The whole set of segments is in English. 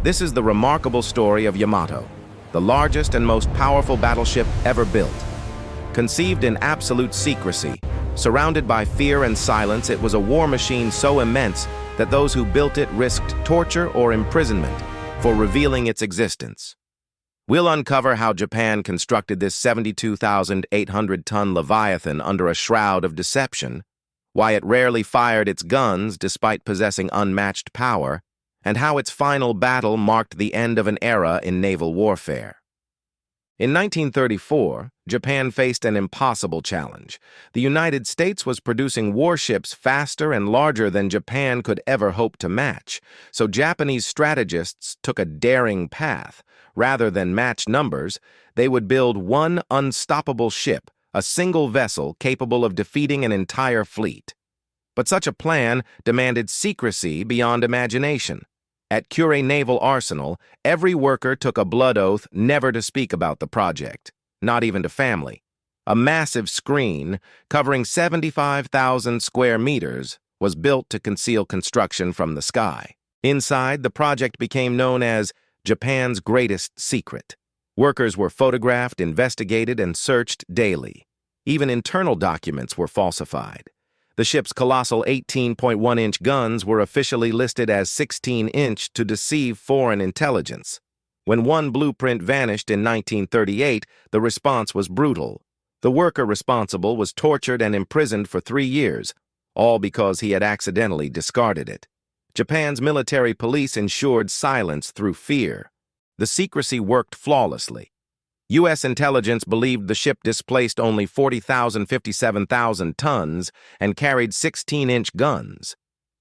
This is the remarkable story of Yamato, the largest and most powerful battleship ever built. Conceived in absolute secrecy, surrounded by fear and silence, it was a war machine so immense that those who built it risked torture or imprisonment for revealing its existence. We'll uncover how Japan constructed this 72,800-ton leviathan under a shroud of deception, why it rarely fired its guns despite possessing unmatched power, and how its final battle marked the end of an era in naval warfare. In 1934, Japan faced an impossible challenge. The United States was producing warships faster and larger than Japan could ever hope to match, so Japanese strategists took a daring path. Rather than match numbers, they would build one unstoppable ship, a single vessel capable of defeating an entire fleet. But such a plan demanded secrecy beyond imagination. At Kure Naval Arsenal, every worker took a blood oath never to speak about the project, not even to family. A massive screen, covering 75,000 square meters, was built to conceal construction from the sky. Inside, the project became known as Japan's greatest secret. Workers were photographed, investigated, and searched daily. Even internal documents were falsified. The ship's colossal 18.1-inch guns were officially listed as 16-inch to deceive foreign intelligence. When one blueprint vanished in 1938, the response was brutal. The worker responsible was tortured and imprisoned for 3 years, all because he had accidentally discarded it. Japan's military police ensured silence through fear. The secrecy worked flawlessly. U.S. intelligence believed the ship displaced only 57,000 tons and carried 16-inch guns.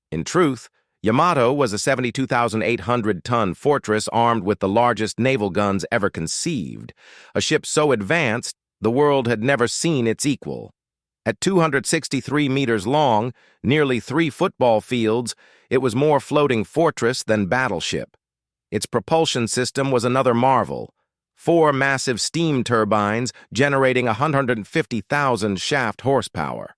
In truth, Yamato was a 72,800-ton fortress armed with the largest naval guns ever conceived, a ship so advanced the world had never seen its equal. At 263 meters long, nearly 3 football fields, it was more floating fortress than battleship. Its propulsion system was another marvel. 4 massive steam turbines generating 150,000 shaft horsepower.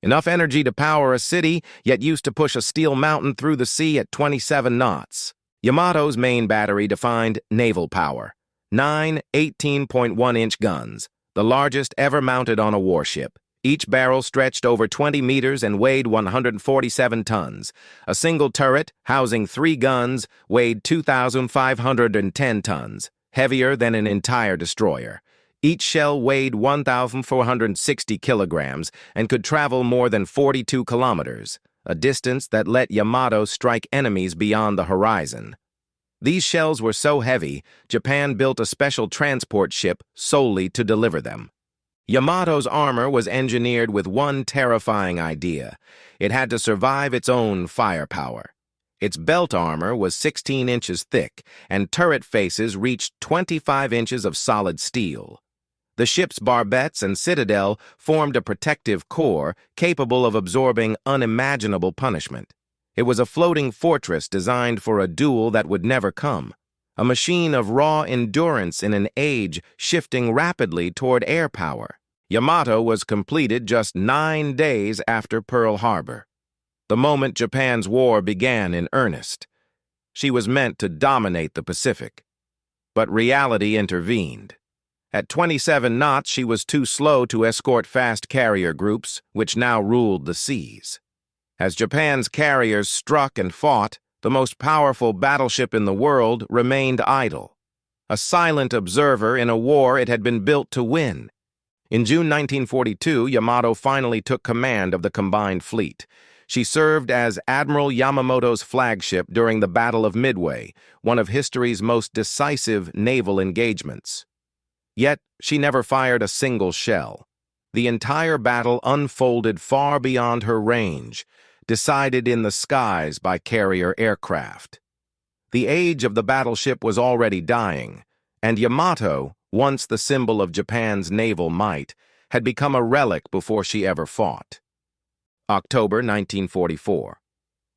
Enough energy to power a city, yet used to push a steel mountain through the sea at 27 knots. Yamato's main battery defined naval power. 9 18.1-inch guns, the largest ever mounted on a warship. Each barrel stretched over 20 meters and weighed 147 tons. A single turret, housing 3 guns, weighed 2,510 tons. Heavier than an entire destroyer. Each shell weighed 1,460 kilograms and could travel more than 42 kilometers, a distance that let Yamato strike enemies beyond the horizon. These shells were so heavy, Japan built a special transport ship solely to deliver them. Yamato's armor was engineered with one terrifying idea. It had to survive its own firepower. Its belt armor was 16 inches thick, and turret faces reached 25 inches of solid steel. The ship's barbettes and citadel formed a protective core capable of absorbing unimaginable punishment. It was a floating fortress designed for a duel that would never come, a machine of raw endurance in an age shifting rapidly toward air power. Yamato was completed just 9 days after Pearl Harbor. The moment Japan's war began in earnest. She was meant to dominate the Pacific. But reality intervened. At 27 knots, she was too slow to escort fast carrier groups, which now ruled the seas. As Japan's carriers struck and fought, the most powerful battleship in the world remained idle. A silent observer in a war it had been built to win. In June 1942, Yamato finally took command of the combined fleet. She served as Admiral Yamamoto's flagship during the Battle of Midway, one of history's most decisive naval engagements. Yet, she never fired a single shell. The entire battle unfolded far beyond her range, decided in the skies by carrier aircraft. The age of the battleship was already dying, and Yamato, once the symbol of Japan's naval might, had become a relic before she ever fought. October 1944.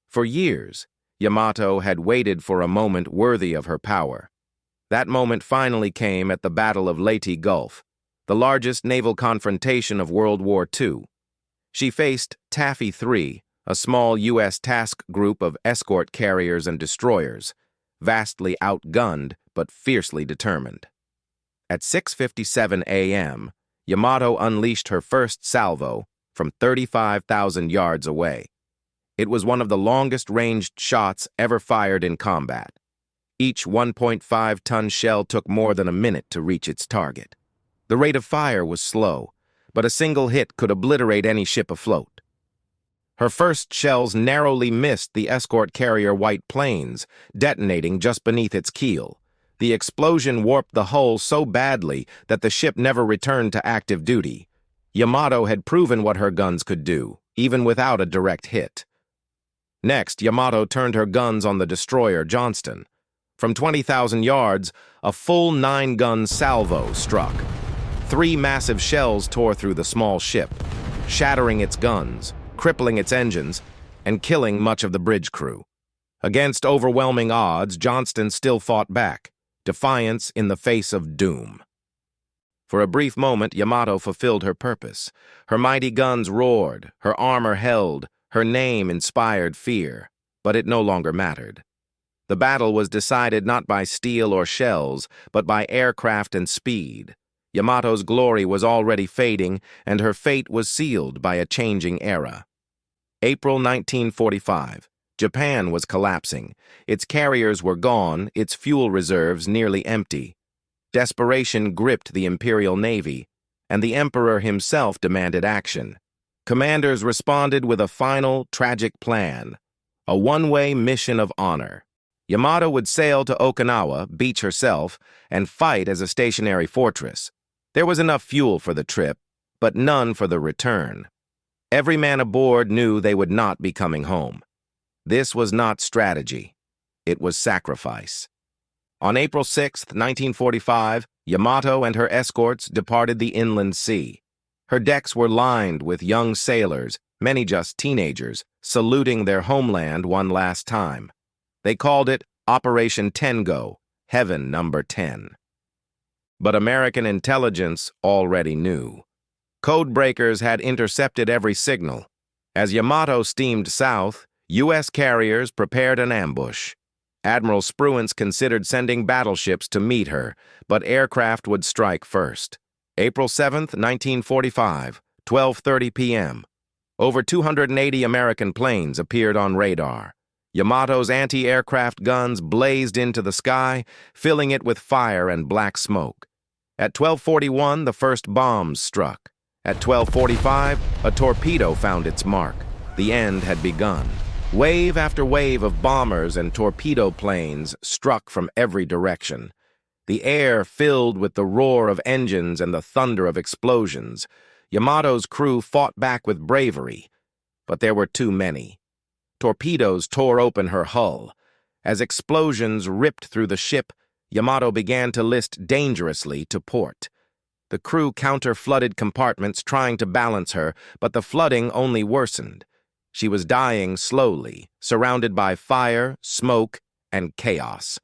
For years, Yamato had waited for a moment worthy of her power. That moment finally came at the Battle of Leyte Gulf, the largest naval confrontation of World War II. She faced Taffy III, a small U.S. task group of escort carriers and destroyers. vastly outgunned but fiercely determined. At 6:57 a.m., Yamato unleashed her first salvo from 35,000 yards away. It was one of the longest-ranged shots ever fired in combat. Each 1.5-ton shell took more than a minute to reach its target. The rate of fire was slow, but a single hit could obliterate any ship afloat. Her first shells narrowly missed the escort carrier White Plains, detonating just beneath its keel. The explosion warped the hull so badly that the ship never returned to active duty. Yamato had proven what her guns could do, even without a direct hit. Next, Yamato turned her guns on the destroyer Johnston. From 20,000 yards, a full 9-gun salvo struck. 3 massive shells tore through the small ship, shattering its guns, crippling its engines, and killing much of the bridge crew. Against overwhelming odds, Johnston still fought back, defiance in the face of doom. For a brief moment, Yamato fulfilled her purpose. Her mighty guns roared, her armor held, her name inspired fear, but it no longer mattered. The battle was decided not by steel or shells, but by aircraft and speed. Yamato's glory was already fading, and her fate was sealed by a changing era. April 1945. Japan was collapsing. Its carriers were gone, its fuel reserves nearly empty. Desperation gripped the Imperial Navy, and the Emperor himself demanded action. Commanders responded with a final, tragic plan, a one-way mission of honor. Yamato would sail to Okinawa, beach herself, and fight as a stationary fortress. There was enough fuel for the trip, but none for the return. Every man aboard knew they would not be coming home. This was not strategy. It was sacrifice. On April 6, 1945, Yamato and her escorts departed the inland sea. Her decks were lined with young sailors, many just teenagers, saluting their homeland one last time. They called it Operation Tengo, Heaven Number 10. But American intelligence already knew. Codebreakers had intercepted every signal. As Yamato steamed south, U.S. carriers prepared an ambush. Admiral Spruance considered sending battleships to meet her, but aircraft would strike first. April 7, 1945, 12:30 p.m. Over 280 American planes appeared on radar. Yamato's anti-aircraft guns blazed into the sky, filling it with fire and black smoke. At 12:41, the first bombs struck. At 12:45, a torpedo found its mark. The end had begun. Wave after wave of bombers and torpedo planes struck from every direction. The air filled with the roar of engines and the thunder of explosions. Yamato's crew fought back with bravery, but there were too many. Torpedoes tore open her hull. As explosions ripped through the ship, Yamato began to list dangerously to port. The crew counter-flooded compartments trying to balance her, but the flooding only worsened. She was dying slowly, surrounded by fire, smoke, and chaos.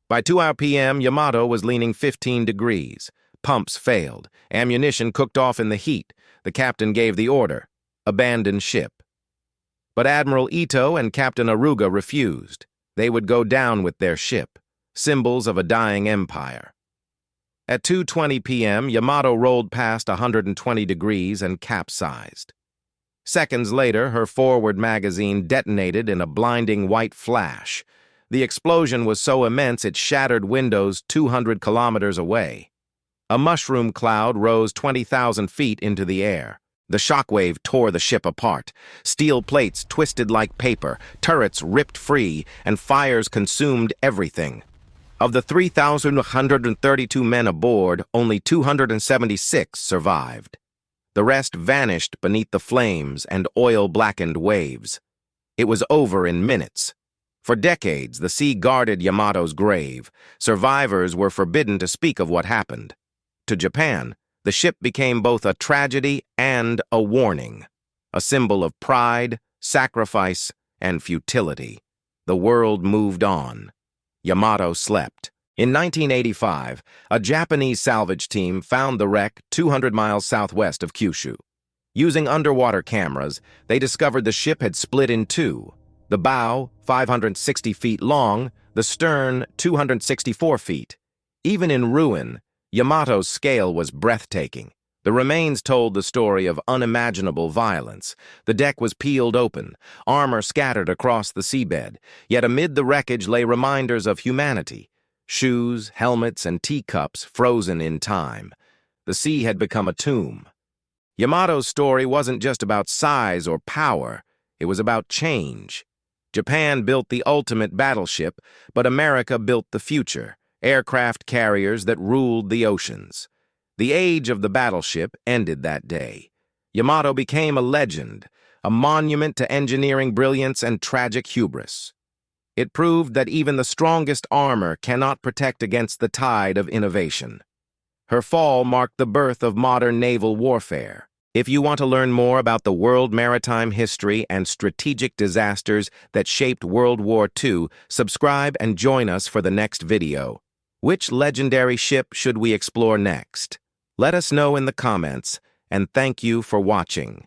By 2 p.m., Yamato was leaning 15 degrees. Pumps failed. Ammunition cooked off in the heat. The captain gave the order, abandon ship. But Admiral Ito and Captain Aruga refused. They would go down with their ship, symbols of a dying empire. At 2:20 p.m., Yamato rolled past 120 degrees and capsized. Seconds later, her forward magazine detonated in a blinding white flash. The explosion was so immense it shattered windows 200 kilometers away. A mushroom cloud rose 20,000 feet into the air. The shockwave tore the ship apart. Steel plates twisted like paper, turrets ripped free, and fires consumed everything. Of the 3,132 men aboard, only 276 survived. The rest vanished beneath the flames and oil-blackened waves. It was over in minutes. For decades, the sea guarded Yamato's grave. Survivors were forbidden to speak of what happened. To Japan, the ship became both a tragedy and a warning, a symbol of pride, sacrifice, and futility. The world moved on. Yamato slept. In 1985, a Japanese salvage team found the wreck 200 miles southwest of Kyushu. Using underwater cameras, they discovered the ship had split in two. The bow, 560 feet long, the stern 264 feet. Even in ruin, Yamato's scale was breathtaking. The remains told the story of unimaginable violence. The deck was peeled open, armor scattered across the seabed, yet amid the wreckage lay reminders of humanity. Shoes, helmets, and teacups frozen in time. The sea had become a tomb. Yamato's story wasn't just about size or power, it was about change. Japan built the ultimate battleship, but America built the future, aircraft carriers that ruled the oceans. The age of the battleship ended that day. Yamato became a legend, a monument to engineering brilliance and tragic hubris. It proved that even the strongest armor cannot protect against the tide of innovation. Her fall marked the birth of modern naval warfare. If you want to learn more about the world maritime history and strategic disasters that shaped World War II, subscribe and join us for the next video. Which legendary ship should we explore next? Let us know in the comments, and thank you for watching.